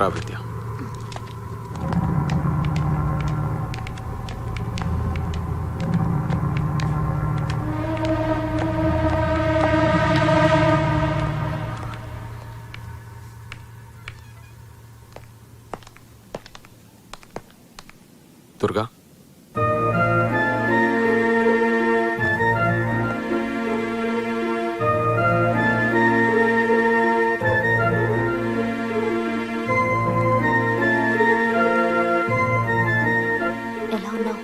రా విద్య. దుర్గా, ఎలా ఉన్నావు?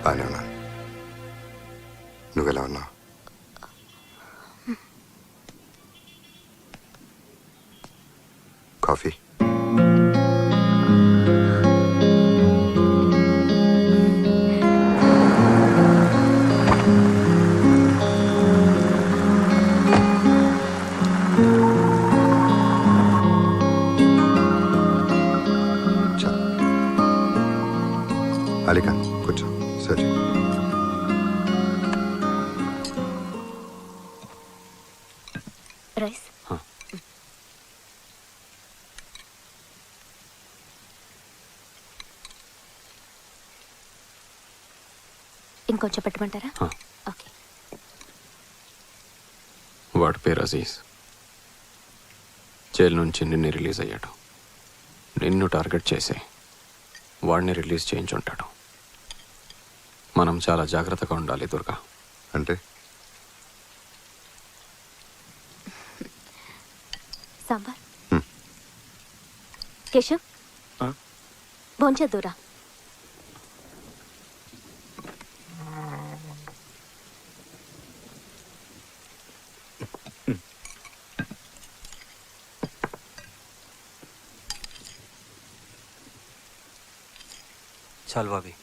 బాగానే ఉన్నాను. నువ్వెలా ఉన్నావు? కాఫీ? అలీకా కూర్చో. సరే, రైస్. ఇంకొంచెం పెట్టమంటారా? ఓకే. వాడి పేరు అజీజ్. జైలు నుంచి నిన్ను రిలీజ్ అయ్యాడు. నిన్ను టార్గెట్ చేసి వాడిని రిలీజ్ చేయించుంటాడు. మనం చాలా జాగ్రత్తగా ఉండాలి దుర్గా. అంటే సాంబార్. కేశవ్, భోంచేద్దురా. చాలు బాబీ.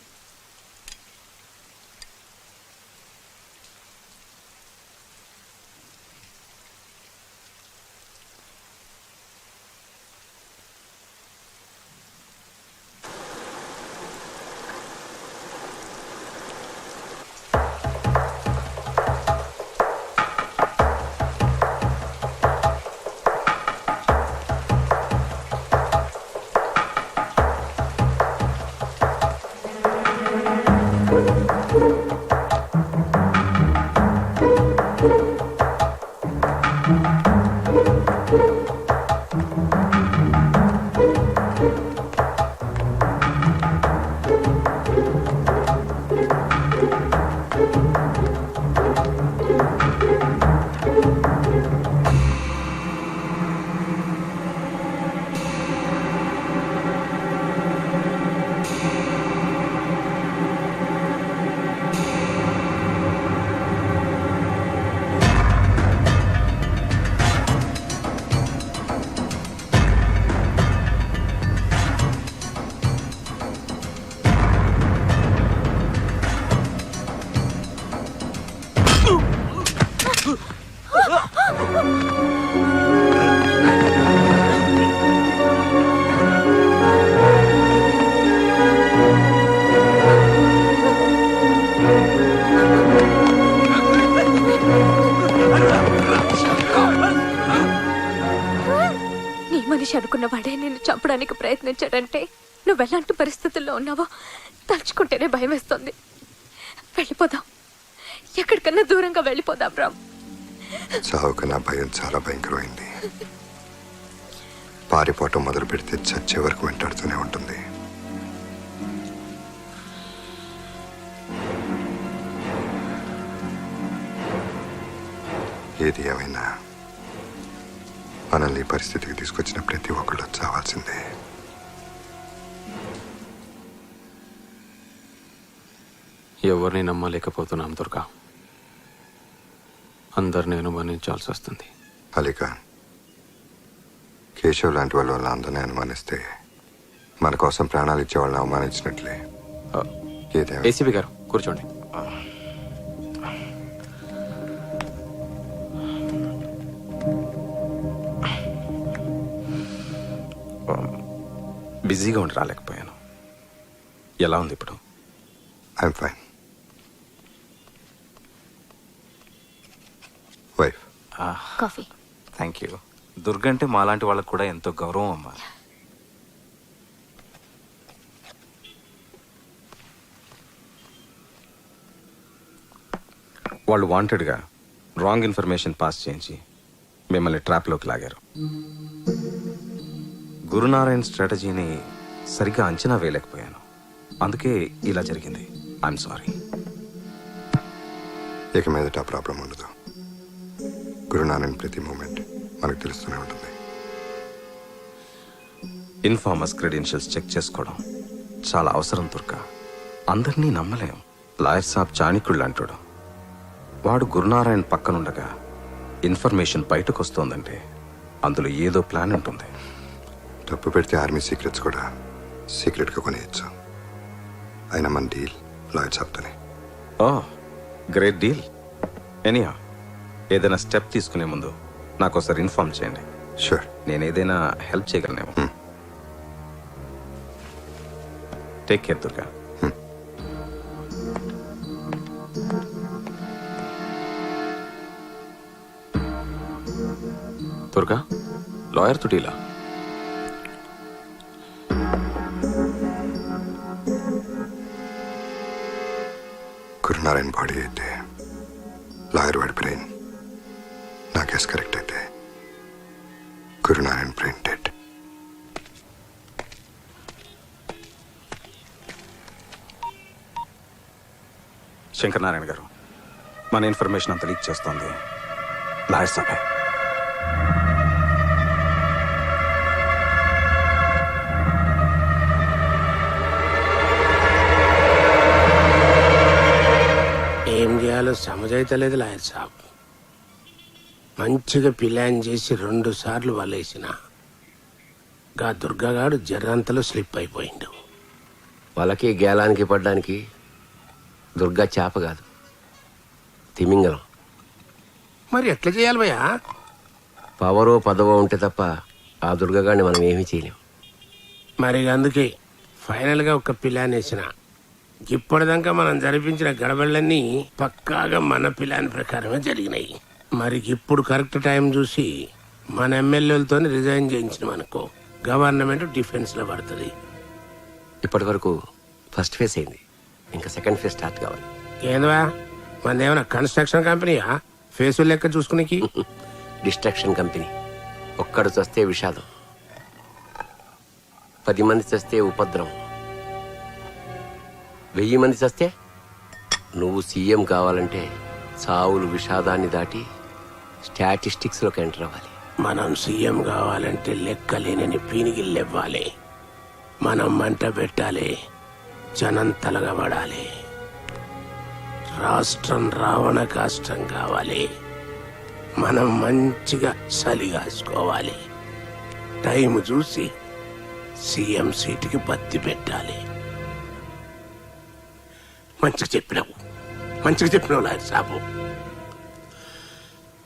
మనిషి అనుకున్న వాడే నిన్ను చంపడానికి ప్రయత్నించాడంటే నువ్వెలాంటి పరిస్థితుల్లో ఉన్నావో తలుచుకుంటేనే భయం వేస్తుంది. వెళ్ళిపోదాం, ఎక్కడికన్నా దూరంగా వెళ్ళిపోదాం రామ్. చావుకు నా భయం చాలా భయంకరమైంది. పారిపోవటం మొదలు పెడితే చచ్చే వరకు వెంటాడుతూనే ఉంటుంది. ఏది ఏమైనా మనల్ని ఈ పరిస్థితికి తీసుకొచ్చిన ప్రతి ఒక్కళ్ళు చావాల్సిందే. ఎవరిని నమ్మలేకపోతున్నాం దుర్గా. అందరిని అనుమానించాల్సి వస్తుంది. అలీకా, కేశవ్ లాంటి వాళ్ళ వల్ల అందరినీ అనుమానిస్తే మన కోసం ప్రాణాలు ఇచ్చే వాళ్ళని అవమానించినట్లే. ఏసీబీ గారు కూర్చోండి. బిజీగా ఉండి రాలేకపోయాను. ఎలా ఉంది ఇప్పుడు? I'm fine. Wife coffee. Thank you. దుర్గంటే మాలాంటి వాళ్ళకు కూడా ఎంతో గౌరవం అమ్మా. వాళ్ళు వాంటెడ్గా రాంగ్ ఇన్ఫర్మేషన్ పాస్ చేయించి మిమ్మల్ని ట్రాప్లోకి లాగారు. గురునారాయణ్ స్ట్రాటజీని సరిగ్గా అంచనా వేయలేకపోయాను. అందుకే ఇలా జరిగింది. I'm sorry. ఇక మీదట ఆ ప్రాబ్లం ఉండదు. గురునారాయణ ప్రతి మూమెంట్ మనకు తెలుస్తూనే ఉంటుంది. ఇన్ఫార్మర్స్ క్రెడెన్షియల్స్ చెక్ చేసుకోవడం చాలా అవసరం దుర్గా. అందరినీ నమ్మలేం. లాయర్ సాబ్ చాణిక్యుడు అంటాడు. వాడు గురునారాయణ పక్కనుండగా ఇన్ఫర్మేషన్ బయటకు వస్తోందంటే అందులో ఏదో ప్లాన్ ఉంటుంది. తప్పు పెడితే ఆర్మీ సీక్రెట్స్ కూడా సీక్రెట్గా కొనేయచ్చు. అయినా మన డీల్ లాయర్ సాబ్తోనే. ఓ గ్రేట్ డీల్. ఎనీహా, ఏదైనా స్టెప్ తీసుకునే ముందు నాకు ఒకసారి ఇన్ఫార్మ్ చేయండి. షూర్. నేను ఏదైనా హెల్ప్ చేయగలనేమో. Take care Durga. దుర్గా, లాయర్తో డీలా? గురునారాయణ బాడీ అయితే లాయర్ వాడి బ్రెయిన్, నా కేసు కరెక్ట్ అయితే గురునారాయణ బ్రెయిన్ డెడ్. శంకర్ నారాయణ గారు, మన ఇన్ఫర్మేషన్ అంతా లీక్ చేస్తోంది లాయర్ సాబే. ఏం చేయాలో సమజైతలేదు లాయర్ సాబ్. మంచిగా ప్లాన్ చేసి 2 సార్లు వలేసిన గా దుర్గాగాడు జర్రంతలో స్లిప్ అయిపోయిండు. వాళ్ళకి గేలానికి పడ్డానికి దుర్గా చేప కాదు, తిమింగలం. మరి ఎట్లా చేయాలి భయ్యా? పవరో పదవో ఉంటే తప్ప ఆ దుర్గగాడిని మనం ఏమీ చేయలేం. మరి అందుకే ఫైనల్గా ఒక ప్లాన్ వేసిన. ఇప్పటిదాకా మనం జరిపించిన గడబళ్ళన్నీ పక్కాగా మన ప్లాన్ ప్రకారమే జరిగినాయి. మరి ఇప్పుడు కరెక్ట్ టైం చూసి మన ఎమ్మెల్యేలతో రిజైన్ చేయించినాం అనుకో, గవర్నమెంట్ డిఫెన్స్ లో పడుతుంది. ఇప్పటి వరకు ఫస్ట్ ఫేజ్ అయింది, ఇంకా సెకండ్ ఫేజ్ స్టార్ట్ కావాలి. ఏందవా మనదేమన్నా కన్స్ట్రక్షన్ కంపెనీయా ఫేసులు లెక్క చూసుకునేకి? Destruction company. ఒక్కడు చస్తే విషాదం, 10 మంది చస్తే ఉపద్రవం, 1000 మంది చస్తే నువ్వు సీఎం కావాలంటే చావులు విషాదాన్ని దాటి స్టాటిస్టిక్స్లోకి ఎంటర్ అవ్వాలి. మనం సీఎం కావాలంటే లెక్కలేనని పీనిగిల్లెవ్వాలి. మనం మంట పెట్టాలి, జనం తలగబడాలి. రాష్ట్రం రావణ కాష్టం కావాలి. మనం మంచిగా సలిగాసుకోవాలి. టైం చూసి సీఎం సీటుకి బత్తి పెట్టాలి. మంచిగా చెప్పినావు లాయర్ సాబు.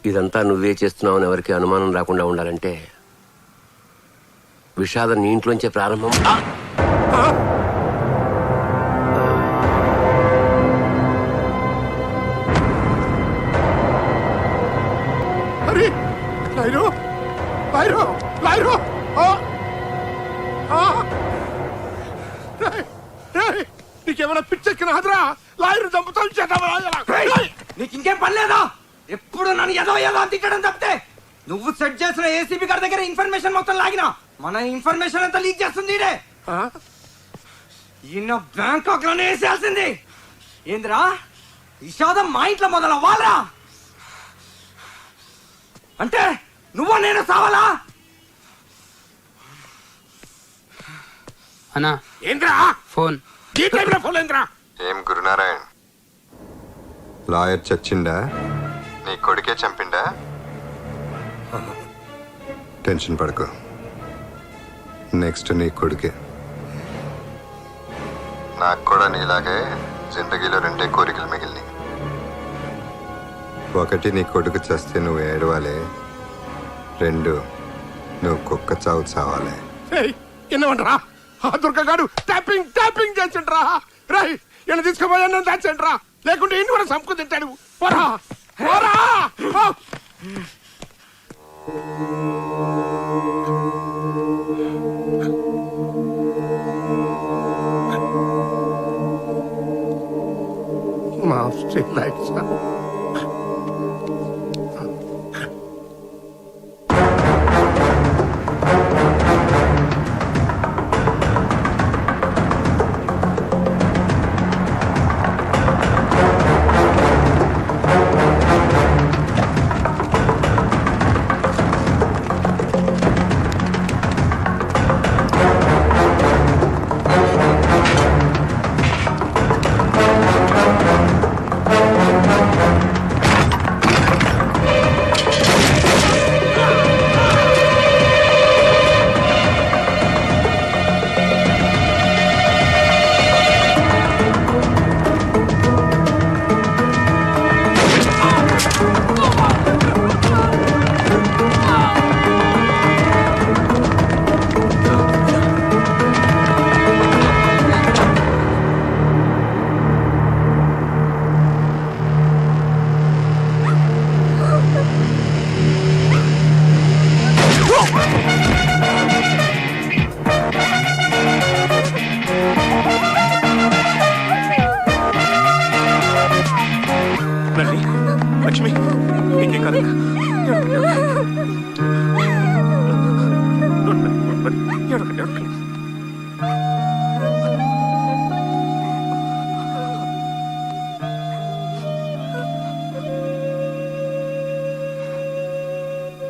ఇదంతా నువ్వే చేస్తున్నావని ఎవరికి అనుమానం రాకుండా ఉండాలంటే విషాదం నీ ఇంట్లోంచే ప్రారంభం. అరే లాయరు, లాయరు, లాయరు! నీకేమైనా పిచ్చెక్కిన హదరా? లాయరు చంపుతాం చేద్దాం. నీకు ఇంకేం పని లేదా? ఎప్పుడు నన్ను ఏదో తిట్టడం తప్పితే నువ్వు సెట్ చేసిన ఏసీబీ గారి దగ్గర ఇన్ఫర్మేషన్ మొత్తం లాగినా మన ఇన్ఫర్మేషన్ అంతా లీక్ చేస్తుంది. ఈయన బ్యాంకాక్ లోనే వేసేయాల్సింది. ఏందిరా విషాదం మా ఇంట్లో మొదలవ్వాలరా? అంటే నువ్వు నేను సావాలా? అన్నా ఏంద్రా ఫోన్? ఈ టైంలో ఫోన్ ఏంద్రా? ఏం గురునారాయణ, లాయర్ చచ్చిండా? నీ కొడుకే చంపిండా? టెన్షన్ పడకు, నెక్స్ట్ నీ కొడుకే. నాకు కూడా నీలాగే జిందగీలో 2 కోరికలు మిగిలినాయి. ఒకటి, నీ కొడుకు చస్తే నువ్వు ఏడవాలి. 2, నువ్వు కుక్క చావు చావాలి. ఎన్నమంటారా? ఆ దుర్గగాడు ట్యాపింగ్ చేసిండ్రా. రై ఈయన తీసుకుపోయా దాచండ్రా, లేకుంటే ఇన్ని కూడా సంపు తింటాడు. పోరా పోరా! మాఫ్ చేయండి సార్.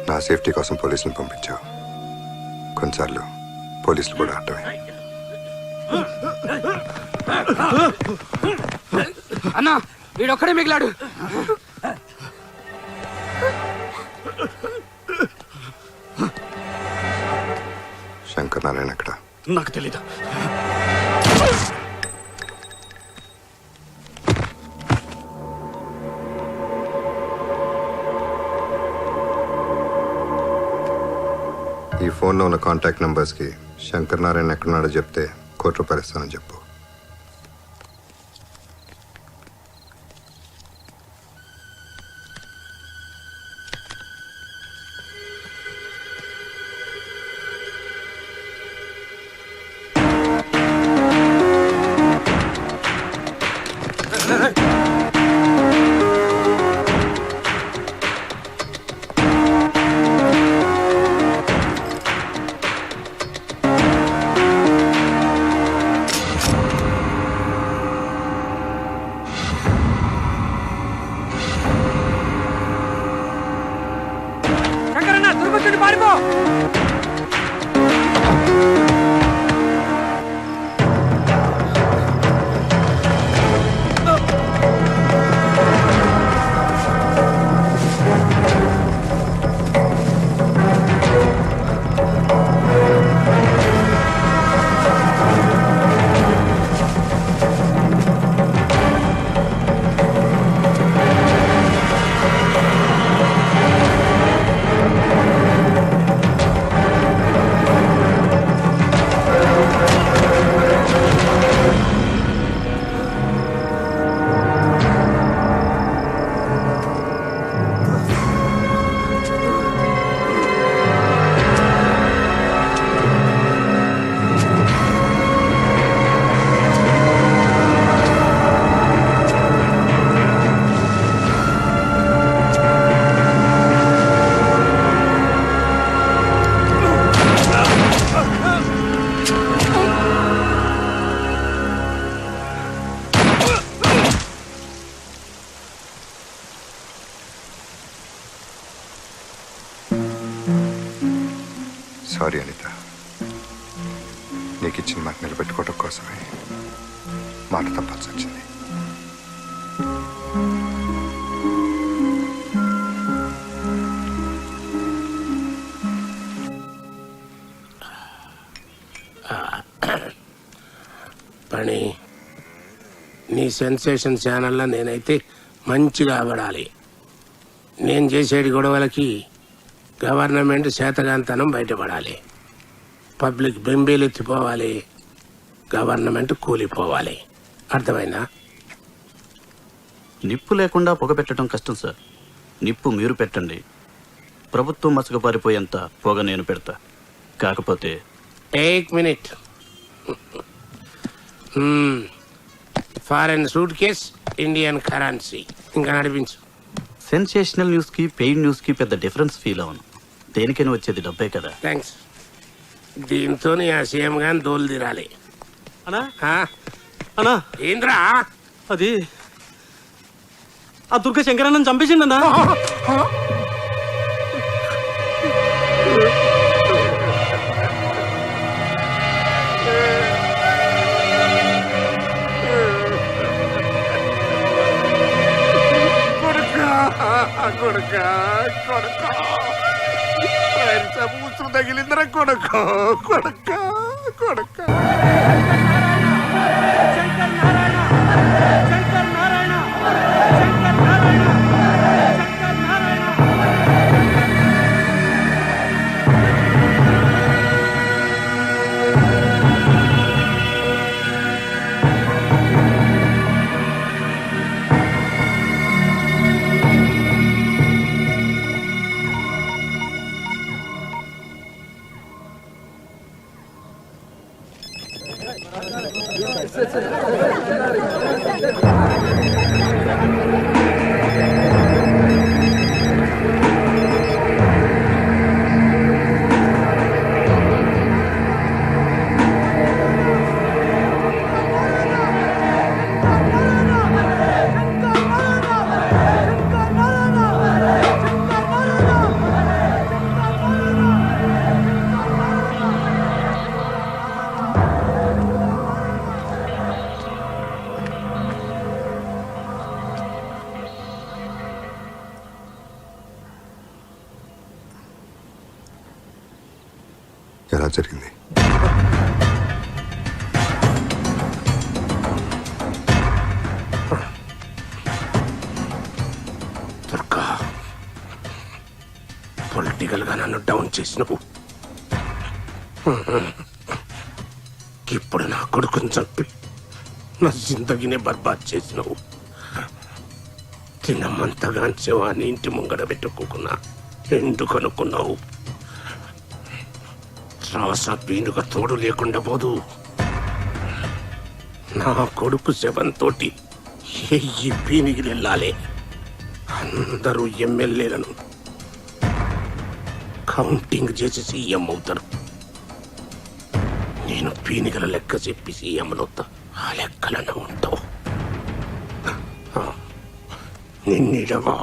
నా సేఫ్టీ కోసం పోలీసులను పంపించావు. కొన్నిసార్లు పోలీసులు కూడా అడ్డమే. అన్నా వీడొక్కడే మిగిలాడు. శంకర్ నారాయణ ఎక్కడ? నాకు తెలీదు. ఈ ఫోన్లో ఉన్న కాంటాక్ట్ నెంబర్స్కి శంకర్ నారాయణ ఎక్కడున్నాడో చెప్తే ₹1,00,00,000 ఇస్తానని చెప్పు. శంకరన్న దుర్గొచ్చుని పారిపో. సారీ అనిత, నీకు ఇచ్చిన మాట నిలబెట్టుకోవడం కోసమే మాట తప్పాల్సి వచ్చింది. పని నీ సెన్సేషన్ ఛానల్లో నేనైతే మంచిగా ఆవడాలి. నేను చేసేటి గొడవలకి గవర్నమెంట్ చేతగాంతనం బయటపడాలి. పబ్లిక్ బెంబేలెత్తిపోవాలి. గవర్నమెంట్ కూలిపోవాలి. అర్థమైందా? నిప్పు లేకుండా పొగ పెట్టడం కష్టం సార్. నిప్పు మీరు పెట్టండి, ప్రభుత్వం మసకబారిపోయేంత పొగ నేను పెడతా. కాకపోతే एक minute foreign suit case, Indian currency. ఇంకా నడిపించు. సెన్సేషనల్ న్యూస్ కి పెయిడ్ న్యూస్ కి పెద్ద డిఫరెన్స్ ఫీల్ అవును. దేనికైనా వచ్చేది డబ్బే కదా. థ్యాంక్స్. దీంతో ఆ సీఎం గాని దోలు తీరాలి. అనా ఆ? అనా ఏంద్రా అది ఆ దుర్గ శంకరన్నని చంపేసిండన్నా. తగిలిందరా కొడుకు కొడుక కొడుక. జరిగింది. దుర్గా, పొలిటికల్ గా నన్ను డౌన్ చేసినవు. ఇప్పుడు నా కొడుకుని చంపి నా జిందగీనే బర్బాద్ చేసినవు. తినమంతగా శవాన్ని ఇంటి ముంగడ పెట్టుకోకున్నా ఎందుకు అనుకున్నావు? రాస పీనుగా తోడు లేకుండా పోదు. నా కొడుకు శవంతోటి ఎయ్యి పీనిగిలు వెళ్ళాలి. అందరూ ఎమ్మెల్యేలను కౌంటింగ్ చేసి సీఎం అవుతారు. నేను పీనిగల లెక్క చెప్పి సీఎంలవుతా. ఆ లెక్కలను ఉంటావు. నిన్నిడవా